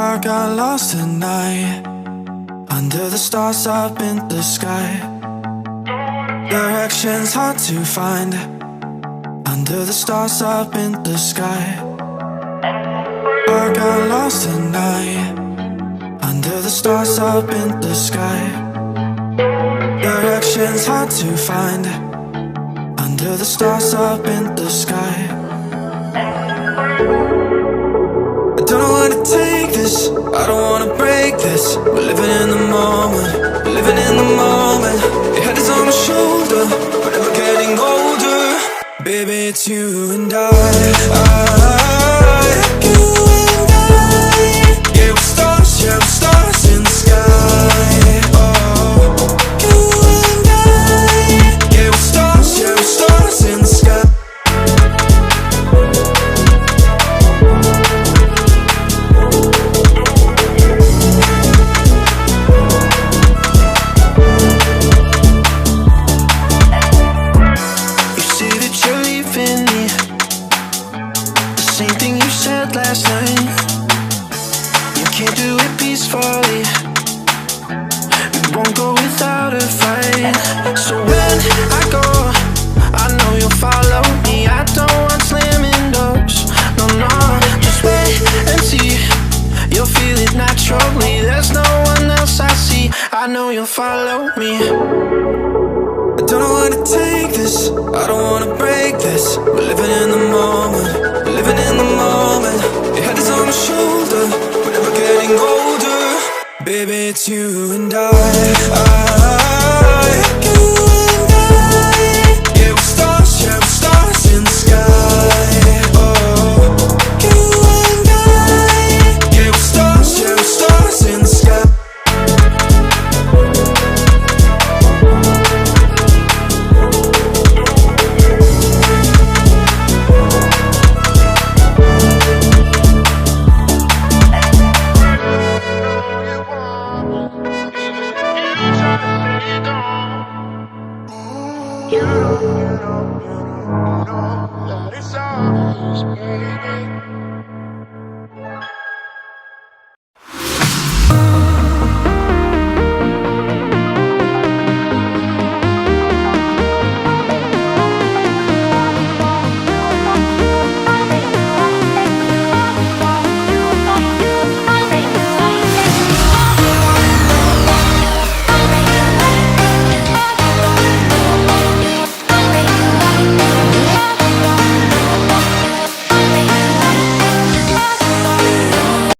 I got lost at night, under the stars up in the sky. Directions hard to find, under the stars up in the sky. I got lost at night, under the stars up in the sky. Directions hard to find, under the stars up in the sky. I don't know where to take this, I don't wanna break this. We're living in the moment, we're living in the moment. Your head is on my shoulder, we're never getting older. Baby, it's you and I. You and I. Yeah, we're stars, yeah, we're stars in the sky. Oh, you and I. Yeah, we're stars, yeah, we're stars in the sky. Same thing you said last night. You can't do it peacefully. We won't go without a fight. So when I go, I know you'll follow me. I don't want slamming doors. No, no, just wait and see. You'll feel it naturally. There's no one else I see. I know you'll follow me. I don't know where to take this, I don't wanna break this. We're living in the moment, we're living in the moment. Your head is on my shoulder, we're never getting older. Baby, it's you and I.